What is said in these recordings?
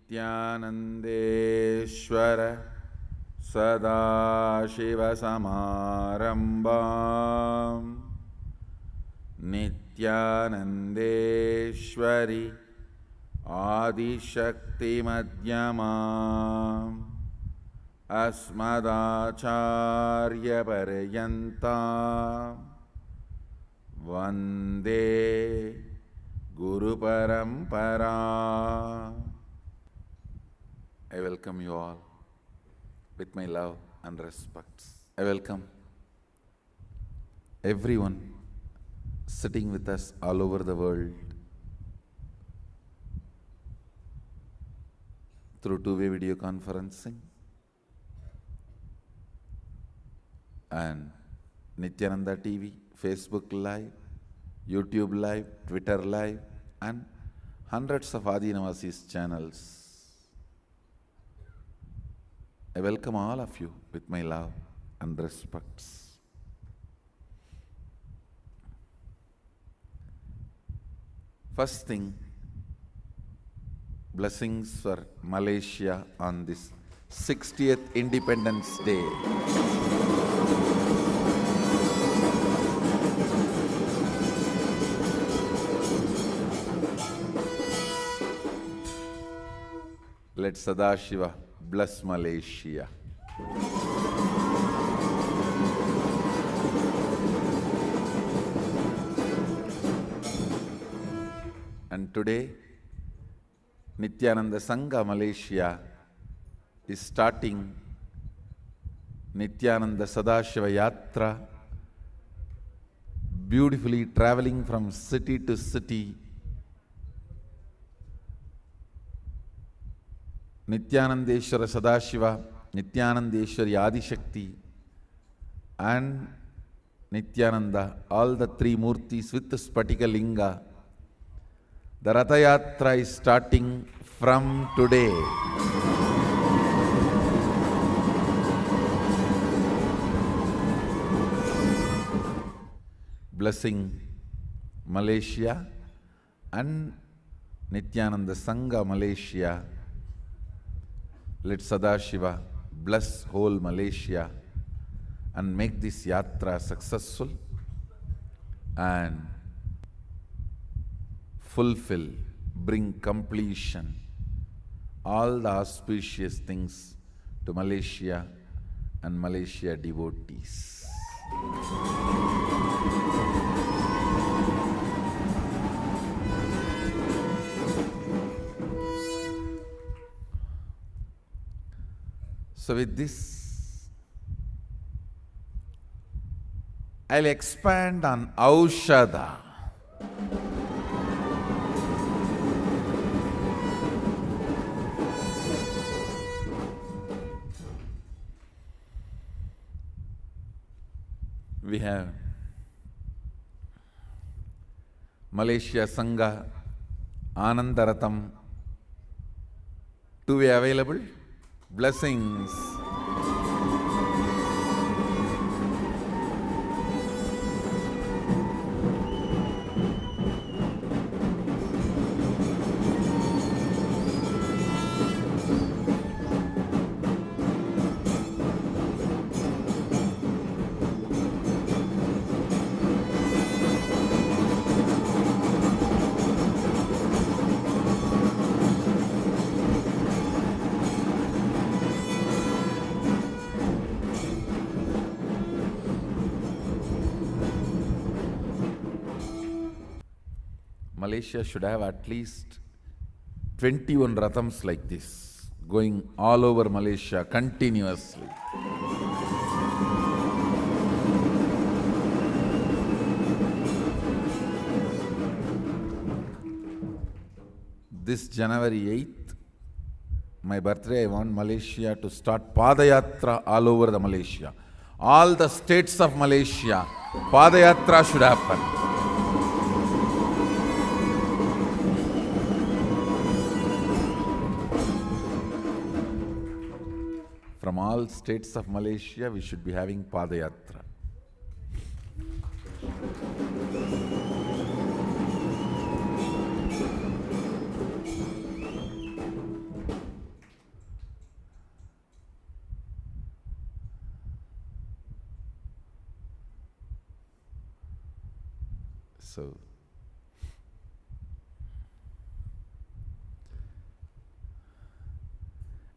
नित्यानन्देश्वर सदाशिवसमारम्भां नित्यानन्देश्वरि आदिशक्तिमध्यमाम् अस्मदाचार्यपर्यन्तां वन्दे गुरुपरम्परा. I welcome you all with my love and respect. I welcome everyone sitting with us all over the world through two-way video conferencing and Nityananda TV, Facebook Live, YouTube Live, Twitter Live, and hundreds of Adi Navasis channels. I welcome all of you with my love and respects. First thing, blessings for Malaysia on this 60th Independence Day. Let Sadashiva bless Malaysia. And today, Nityananda Sangha Malaysia is starting Nityananda Sadashiva Yatra, beautifully traveling from city to city. Nityanandeshwara Sadashiva, Nityanandeshwari Adishakti, and Nityananda, all the three Murtis with the Spatika Linga. The Ratha Yatra is starting from today. Blessing Malaysia and Nityananda Sangha Malaysia. Let Sadashiva bless whole Malaysia and make this yatra successful and fulfill, bring completion, all the auspicious things to Malaysia and Malaysia devotees. So with this, I'll expand on Aushadha. We have Malaysia Sangha Anandaratham, two-way available. Blessings. Malaysia should have at least 21 Rathams like this, going all over Malaysia continuously. This January 8th, my birthday, I want Malaysia to start Padayatra all over the Malaysia. All the states of Malaysia, Padayatra should happen. From all states of Malaysia, we should be having Padayatra. So,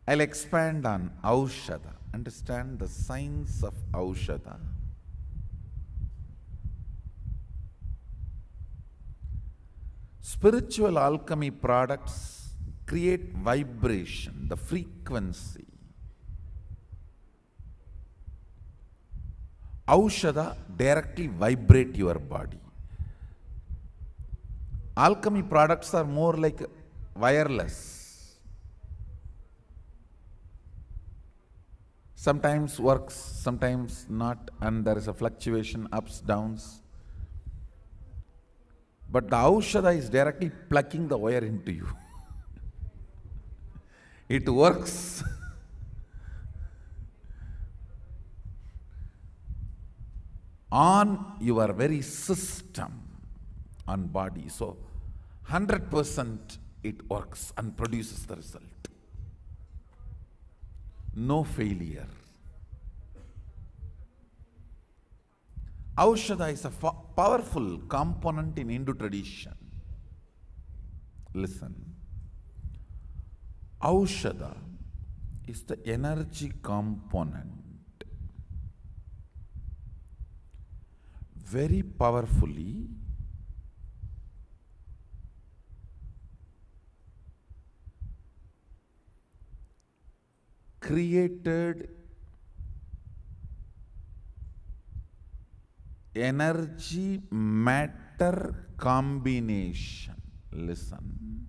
I'll expand on Aushadha. Understand the science of Aushadha. Spiritual alchemy products create vibration, the frequency. Aushadha directly vibrate your body. Alchemy products are more like wireless. Sometimes works, sometimes not, and there is a fluctuation, ups, downs. But the Aushadha is directly plugging the wire into you. It works. On your very system, on body. So 100% it works and produces the result. No failure. Aushadha is a powerful component in Hindu tradition. Listen. Aushadha is the energy component. Very powerfully created energy matter combination. Listen.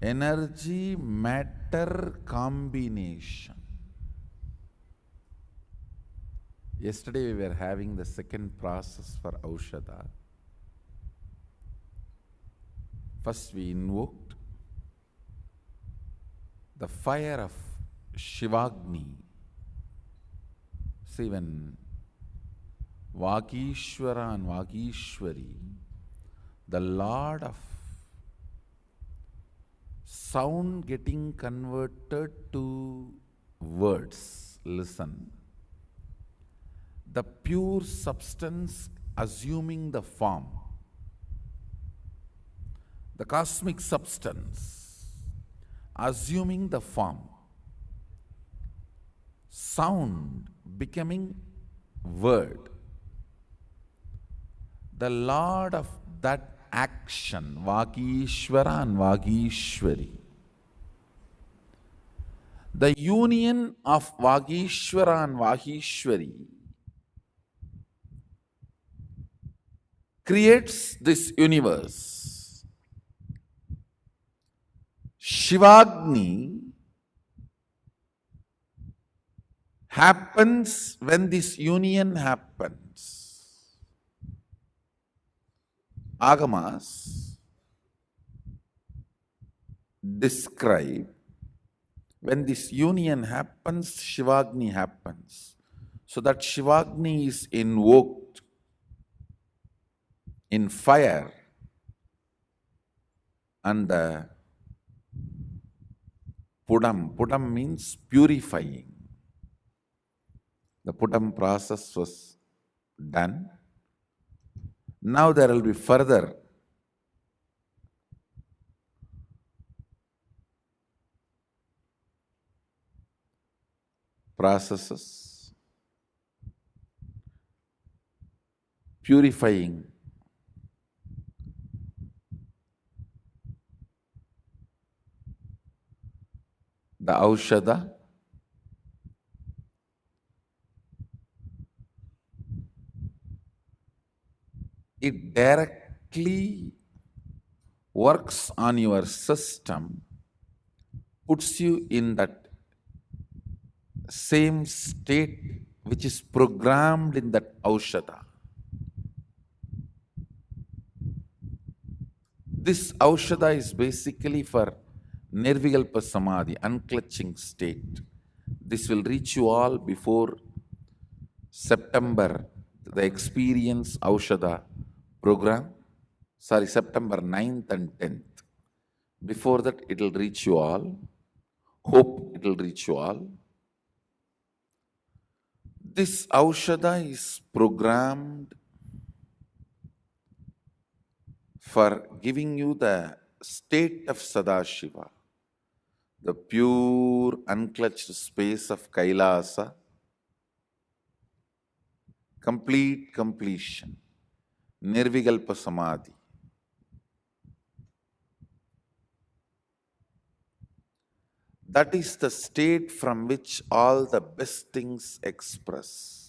Energy matter combination. Yesterday we were having the second process for Aushadha. First we invoked the fire of Shivagni. See, when Vagishwara and Vagishwari, the Lord of sound getting converted to words. Listen. The pure substance assuming the form. The cosmic substance assuming the form. Sound becoming word. The Lord of that action, Vagishwara and Vagishwari. The union of Vagishwara and Vagishwari creates this universe. Shivagni happens when this union happens. Agamas describe when this union happens, Shivagni happens. So that Shivagni is invoked in fire and the Pudam. Pudam means purifying. The Pudam process was done. Now there will be further processes, purifying the Aushadha. It directly works on your system, puts you in that same state which is programmed in that Aushadha. This Aushadha is basically for Nirvikalpa Samadhi, unclutching state. This will reach you all before September, the Experience Aushadha program. September 9th and 10th. Before that, it will reach you all. Hope it will reach you all. This Aushadha is programmed for giving you the state of Sadashiva, the pure unclutched space of Kailasa, complete completion, Nirvikalpa Samadhi. That is the state from which all the best things express.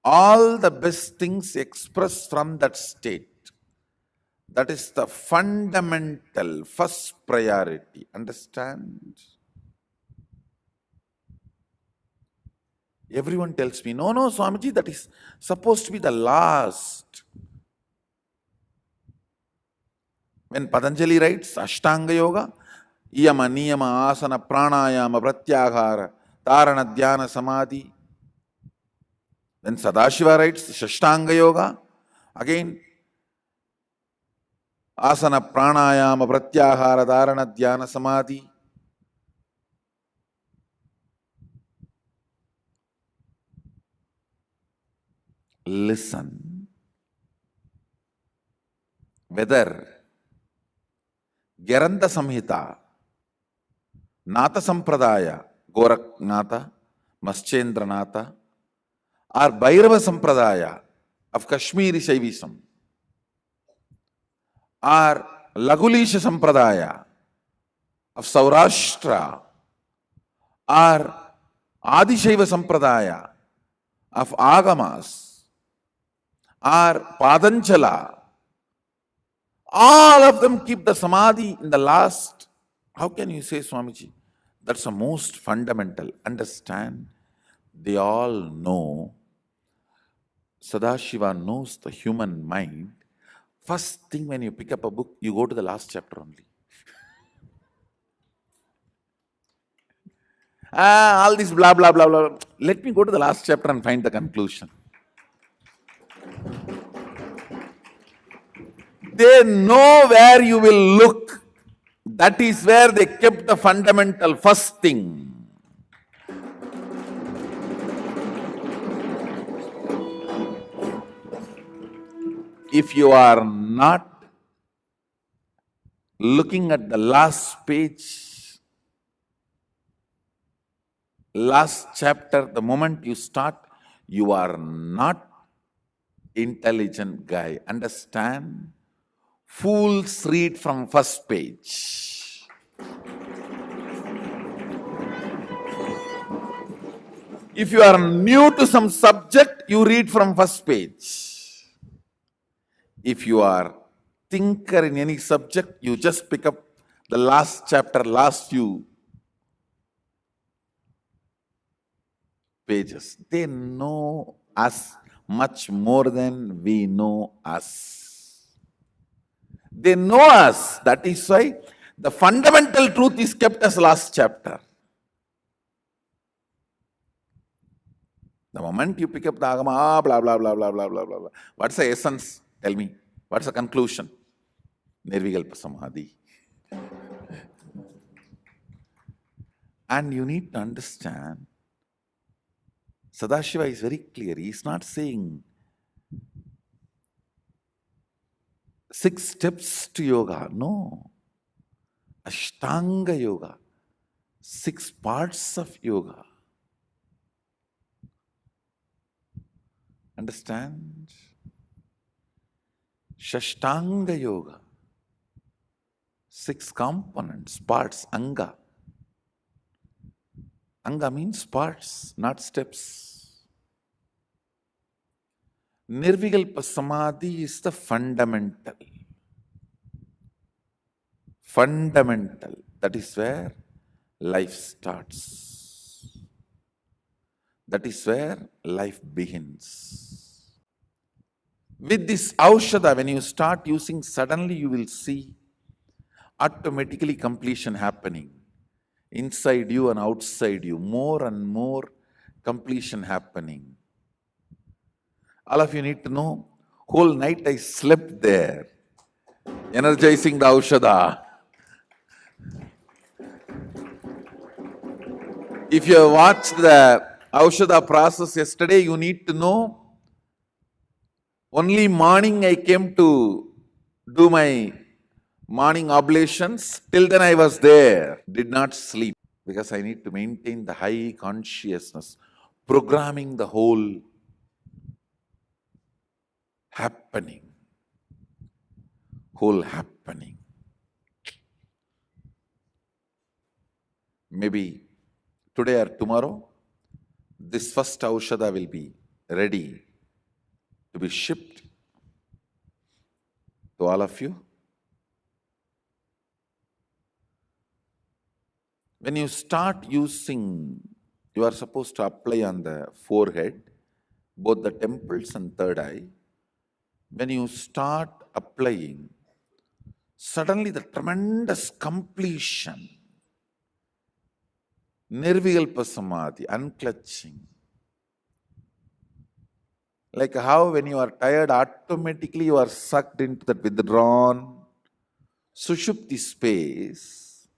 All the best things express from that state. That is the fundamental first priority. Understand? Everyone tells me, no, Swamiji, that is supposed to be the last. When Patanjali writes Ashtanga Yoga, Yama, Niyama, Asana, Pranayama, Pratyahara, Tarana, Dhyana, Samadhi. When Sadashiva writes Shashtanga Yoga, again, Asana, Pranayama, Pratyahara, Dharana, Dhyana, Samadhi. Listen. Whether Geranda Samhita, Nata Sampradaya, Goraknatha, Maschendranatha, or Bhairava Sampradaya of Kashmiri Shaivism, or Lagulisha Sampradaya of Saurashtra, or Adishaiva Sampradaya of Agamas, or Padanchala, all of them keep the Samadhi in the last. How can you say, Swamiji? That's the most fundamental. Understand? They all know. Sadashiva knows the human mind. First thing when you pick up a book, you go to the last chapter only. All this blah, blah, blah, blah. Let me go to the last chapter and find the conclusion. They know where you will look. That is where they kept the fundamental first thing. If you are not looking at the last page, last chapter, the moment you start, you are not intelligent guy. Understand? Fools read from first page. If you are new to some subject, you read from first page. If you are thinker in any subject, you just pick up the last chapter, last few pages. They know us much more than we know us. They know us. That is why the fundamental truth is kept as last chapter. The moment you pick up the Agama, blah, blah, blah, blah, blah, blah, blah, blah. What's the essence? Tell me. What's the conclusion? Nirvikalpa Samadhi. And you need to understand, Sadashiva is very clear. He is not saying 6 steps to yoga. No. Ashtanga yoga. 6 parts of yoga. Understand? Shashtanga yoga. 6 components, parts, anga. Anga means parts, not steps. Nirvikalpa Samadhi is the fundamental. Fundamental. That is where life starts. That is where life begins. With this Aushadha, when you start using, suddenly you will see automatically completion happening. Inside you and outside you, more and more completion happening. All of you need to know, whole night I slept there, energizing the Aushadha. If you have watched the Aushadha process yesterday, you need to know. Only morning I came to do my morning oblations. Till then I was there, did not sleep because I need to maintain the high consciousness, programming the whole happening. Maybe today or tomorrow, this first Aushadha will be ready to be shipped to all of you. When you start using, you are supposed to apply on the forehead, both the temples and third eye. When you start applying, suddenly the tremendous completion, Nirvikalpa Samadhi, unclutching. Like how when you are tired, automatically you are sucked into that withdrawn Sushupti space.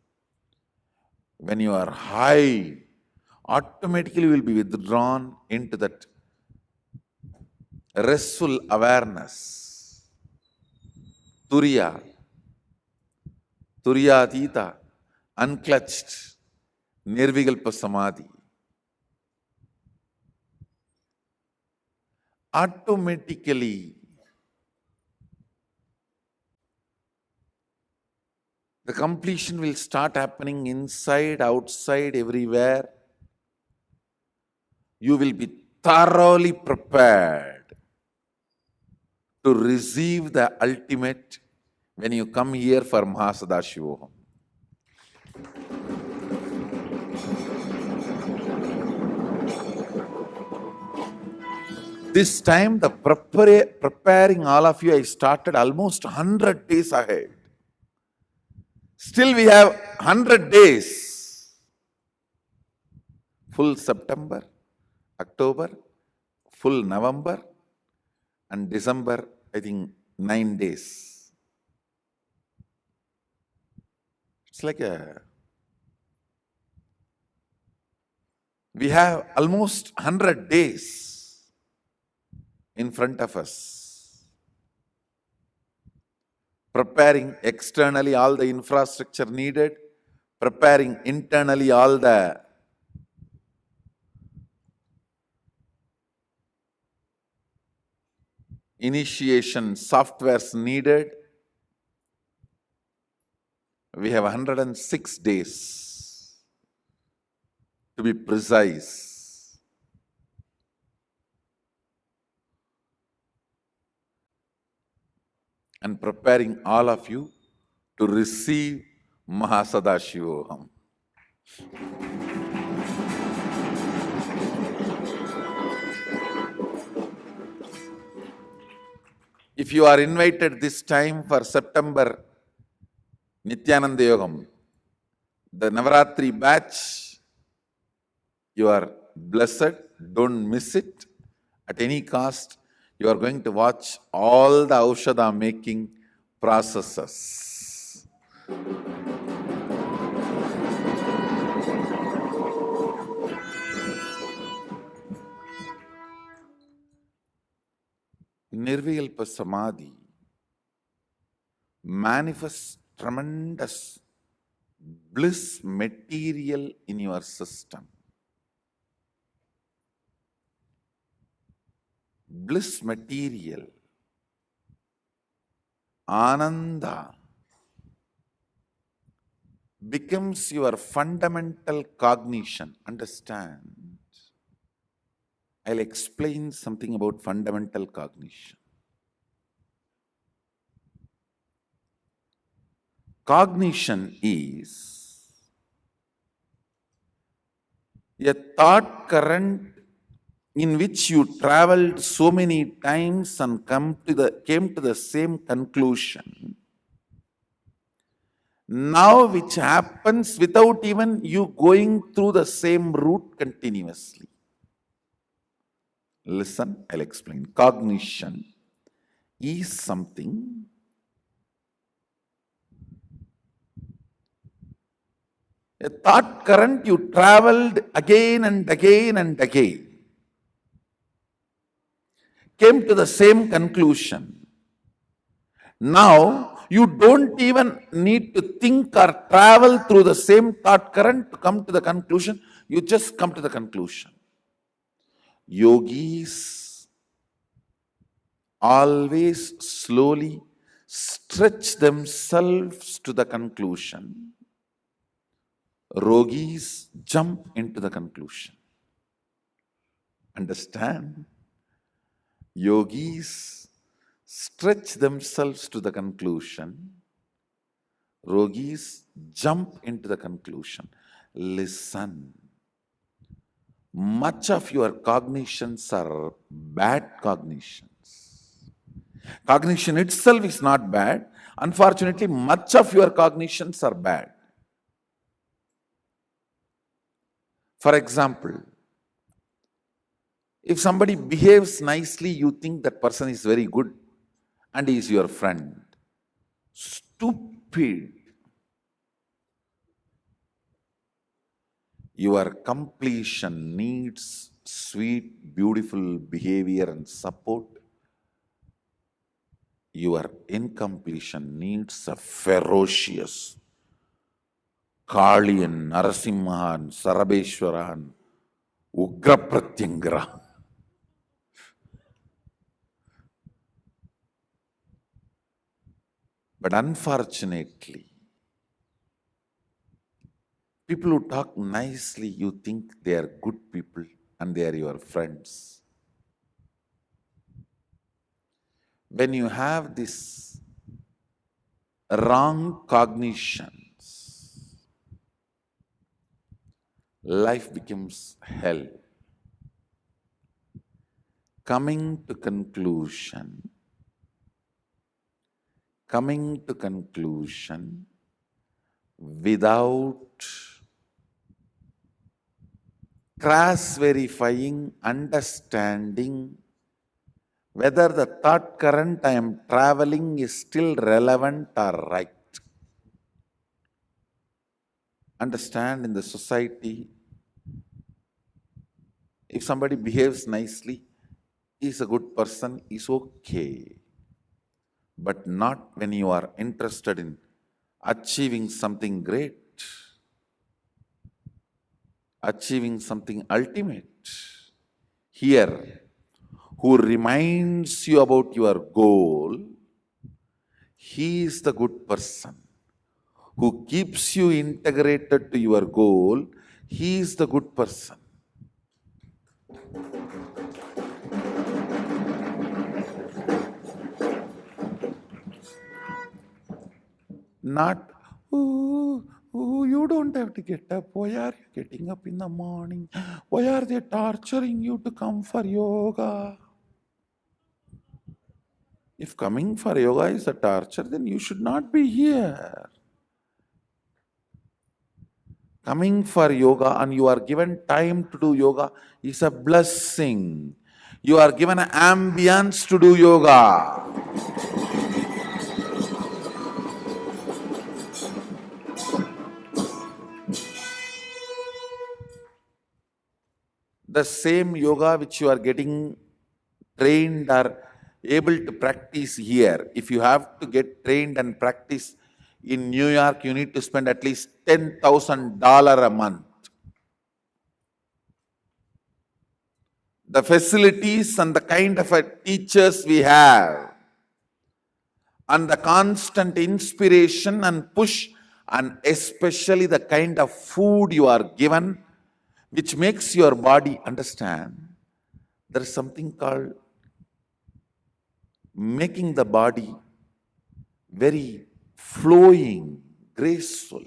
When you are high, automatically you will be withdrawn into that restful awareness. Turiya, Turiyatita, unclutched, Nirvikalpa Samadhi. Automatically, the completion will start happening inside, outside, everywhere. You will be thoroughly prepared to receive the ultimate when you come here for Mahasadashivoham. This time, the preparing all of you, I started almost 100 days ahead. Still we have 100 days. Full September, October, full November, and December, I think 9 days. It's like we have almost 100 days in front of us. Preparing externally all the infrastructure needed, preparing internally all the initiation softwares needed. We have 106 days to be precise. And preparing all of you to receive Mahasadashivoham. If you are invited this time for September Nityananda Yogam, the Navaratri batch, you are blessed, don't miss it at any cost. You are going to watch all the Aushadha making processes. Nirvikalpa Samadhi manifests tremendous bliss material in your system. Bliss material, Ananda, becomes your fundamental cognition. Understand? I'll explain something about fundamental cognition. Cognition is a thought current in which you traveled so many times and came to the same conclusion. Now which happens without even you going through the same route continuously. Listen, I'll explain. Cognition is something A thought current you traveled again and again and again, came to the same conclusion. Now, you don't even need to think or travel through the same thought current to come to the conclusion. You just come to the conclusion. Yogis always slowly stretch themselves to the conclusion. Rogis jump into the conclusion. Understand? Yogis stretch themselves to the conclusion. Rogis jump into the conclusion. Listen. Much of your cognitions are bad cognitions. Cognition itself is not bad. Unfortunately, much of your cognitions are bad. For example, if somebody behaves nicely, you think that person is very good and he is your friend. Stupid. Your completion needs sweet, beautiful behavior and support. Your incompletion needs a ferocious Kaliyan, Narasimhan, Sarabeshwaran, Ugra Pratyangara. But unfortunately, people who talk nicely, you think they are good people and they are your friends. When you have this wrong cognitions, life becomes hell. Coming to conclusion, without cross-verifying, understanding whether the thought current I am traveling is still relevant or right. Understand, in the society, if somebody behaves nicely, is a good person, is okay. But not when you are interested in achieving something great, achieving something ultimate. Here, who reminds you about your goal, he is the good person. Who keeps you integrated to your goal, he is the good person. Not, oh, you don't have to get up. Why are you getting up in the morning? Why are they torturing you to come for yoga? If coming for yoga is a torture, then you should not be here. Coming for yoga and you are given time to do yoga is a blessing. You are given an ambience to do yoga. The same yoga which you are getting trained or able to practice here, if you have to get trained and practice in New York, you need to spend at least $10,000 a month. The facilities and the kind of teachers we have, and the constant inspiration and push, and especially the kind of food you are given, which makes your body understand. There is something called making the body very flowing, graceful.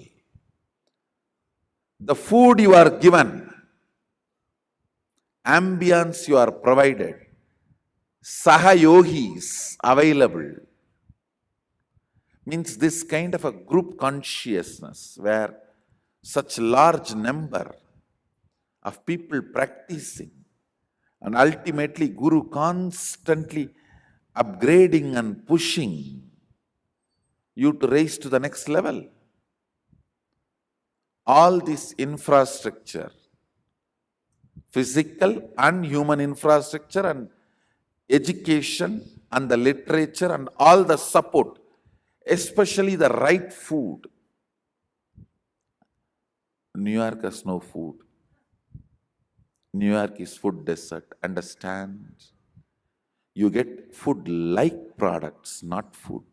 The food you are given, ambience you are provided, Sahayogis available, means this kind of a group consciousness where such large number of people practicing, and ultimately Guru constantly upgrading and pushing you to raise to the next level. all this infrastructure, physical and human infrastructure and education and the literature and all the support, especially the right food. New York has no food. New York is food desert. Understand? You get food-like products, not food.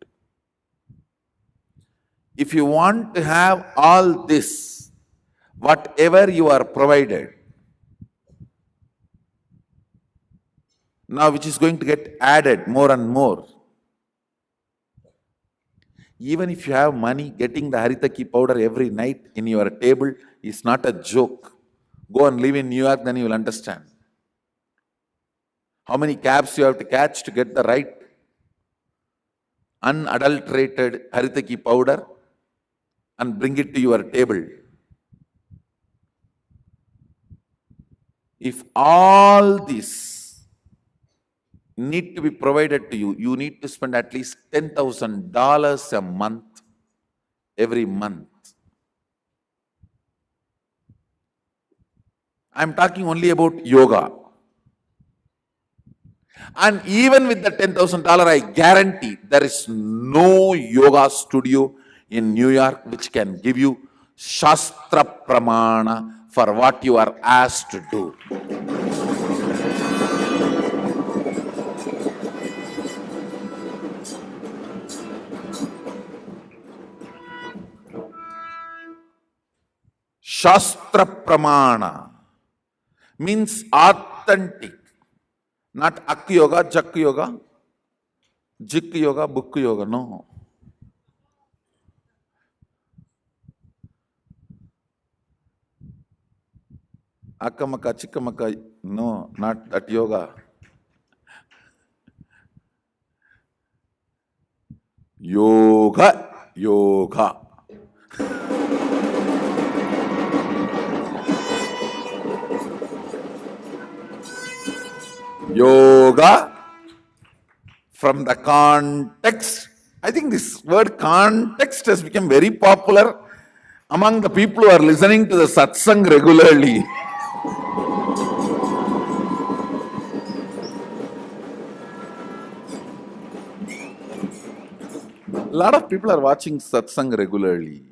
If you want to have all this, whatever you are provided, now which is going to get added more and more. Even if you have money, getting the Haritaki powder every night in your table is not a joke. Go and live in New York, then you will understand. How many cabs you have to catch to get the right unadulterated Haritaki powder and bring it to your table. If all this need to be provided to you, you need to spend at least $10,000 a month, every month. I'm talking only about yoga. And even with the $10,000, I guarantee there is no yoga studio in New York which can give you Shastra Pramana for what you are asked to do. Shastra Pramana means authentic, not Ak Yoga, Jak Yoga, Jik Yoga, Book Yoga, no. Akamaka, Chikamaka, no, not that yoga. Yoga, yoga. Yoga from the context. I think this word context has become very popular among the people who are listening to the satsang regularly. A lot of people are watching satsang regularly.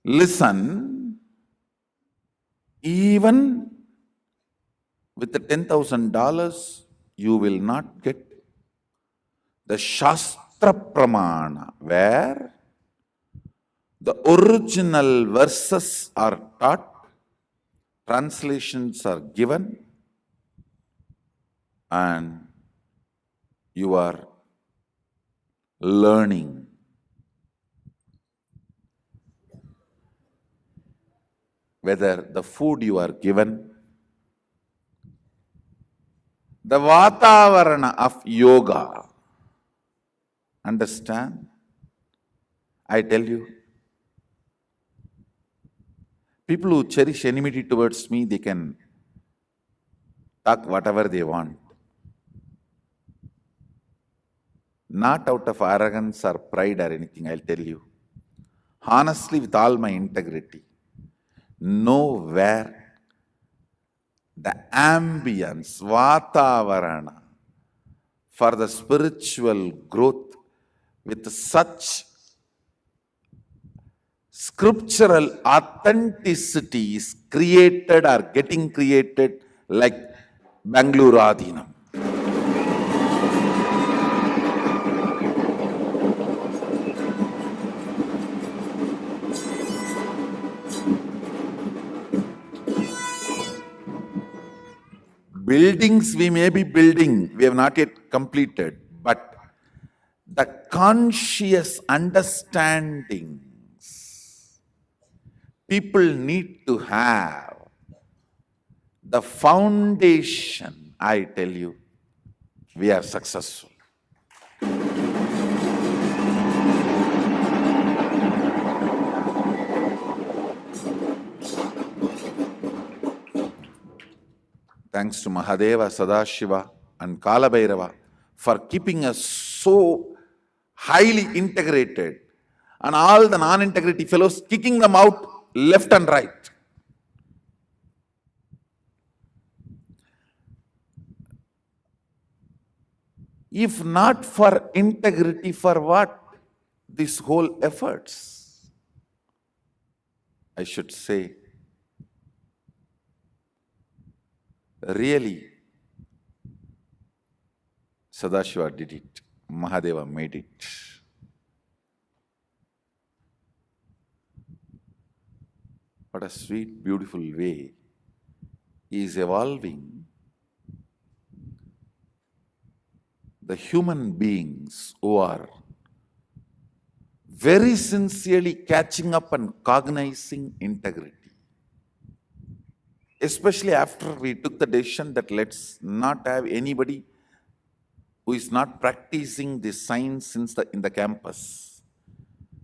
Listen, even with the $10,000, you will not get the Shastra Pramana, where the original verses are taught, translations are given, and you are learning. Whether the food you are given, the Vatavarana of yoga. Understand? I tell you, people who cherish enmity towards me, they can talk whatever they want. Not out of arrogance or pride or anything, I'll tell you. Honestly, with all my integrity, nowhere the ambience, Vatavarana for the spiritual growth with such scriptural authenticity is created or getting created like Bangalore Adhinam. Buildings we may be building, we have not yet completed, but the conscious understandings people need to have, the foundation, I tell you, we are successful. Thanks to Mahadeva, Sadashiva and Kalabhairava for keeping us so highly integrated and all the non-integrity fellows kicking them out left and right. If not for integrity, for what this whole efforts? I should say, really, Sadashiva did it. Mahadeva made it. What a sweet, beautiful way he is evolving the human beings who are very sincerely catching up and cognizing integrity. Especially after we took the decision that let's not have anybody who is not practicing this science in the campus.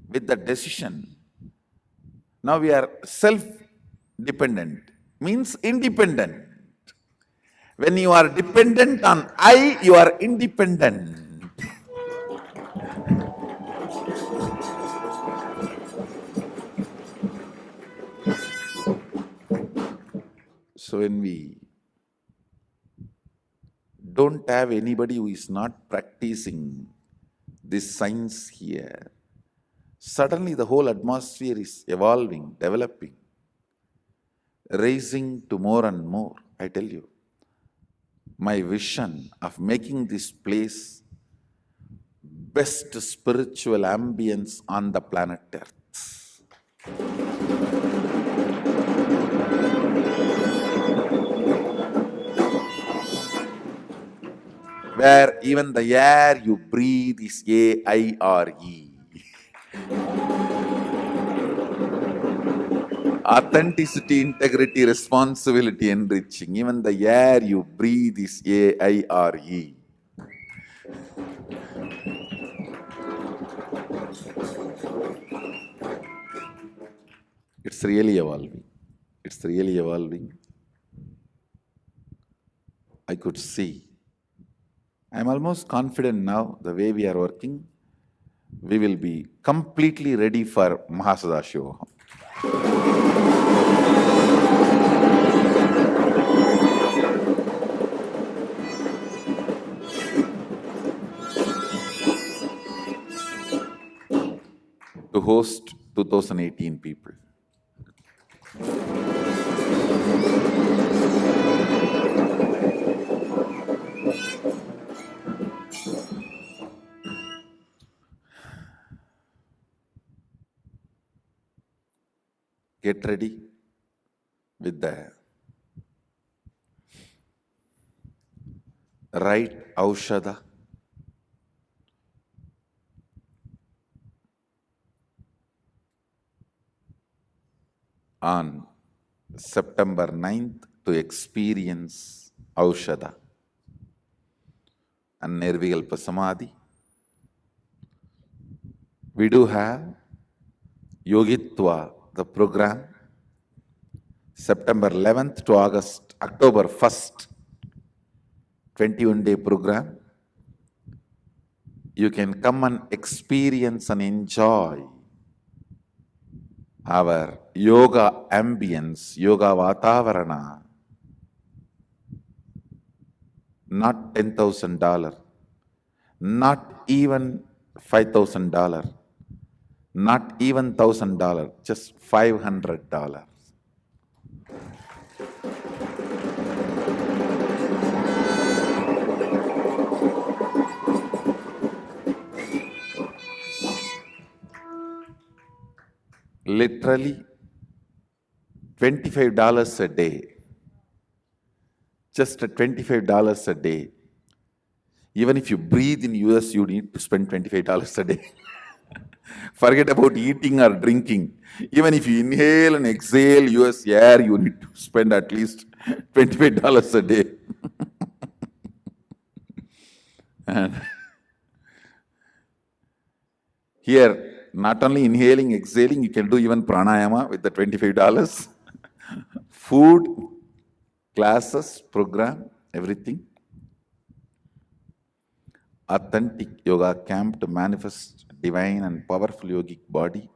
With the decision, now we are self-dependent, means independent. When you are dependent on I, you are independent. So when we don't have anybody who is not practicing this science here, suddenly the whole atmosphere is evolving, developing, raising to more and more. I tell you, my vision of making this place best spiritual ambience on the planet Earth. Where even the air you breathe is A-I-R-E. Authenticity, integrity, responsibility, enriching. Even the air you breathe is A-I-R-E. It's really evolving. It's really evolving. I could see. I'm almost confident now, the way we are working, we will be completely ready for Mahasadashiva. To host 2018 people. Get ready with the right aushadha, on September 9th to experience aushadha and Nirvikalpa Samadhi. We do have Yogitva, the program, September 11th to October 1st, 21-day program. You can come and experience and enjoy our yoga ambience, yoga vatavarana. Not $10,000, not even $5,000, not even $1,000, just $500. Literally $25 a day. Just $25 a day. Even if you breathe in US, you need to spend $25 a day. Forget about eating or drinking. Even if you inhale and exhale US air, you need to spend at least $25 a day. And here, not only inhaling, exhaling, you can do even pranayama with the $25. Food, classes, program, everything. Authentic yoga camp to manifest divine and powerful yogic body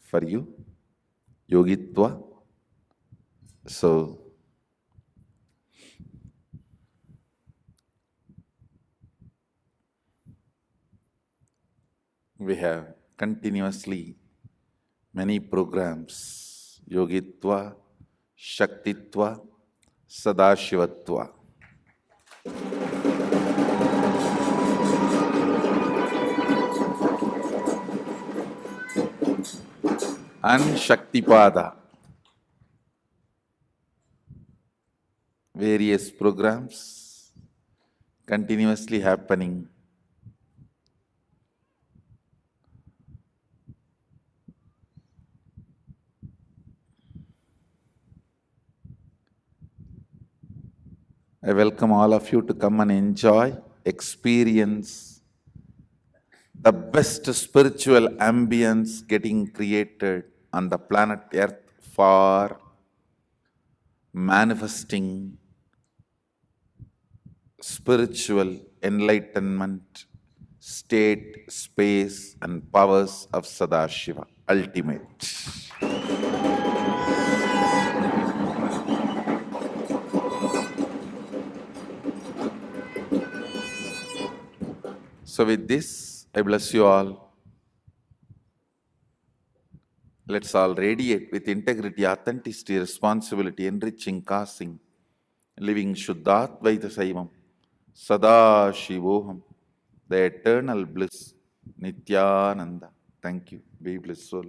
for you, Yogitva. So, we have continuously many programs, Yogitva, Shaktitva, Sadashivatva. And Shaktipada. Various programs continuously happening. I welcome all of you to come and enjoy, experience the best spiritual ambience getting created on the planet Earth for manifesting spiritual enlightenment, state, space, and powers of Sadashiva, ultimate. So with this, I bless you all. Let's all radiate with integrity, authenticity, responsibility, enriching, causing, living Shuddhatvaita Saivam, Sada Shivoham, the eternal bliss, Nityananda. Thank you. Be blissful.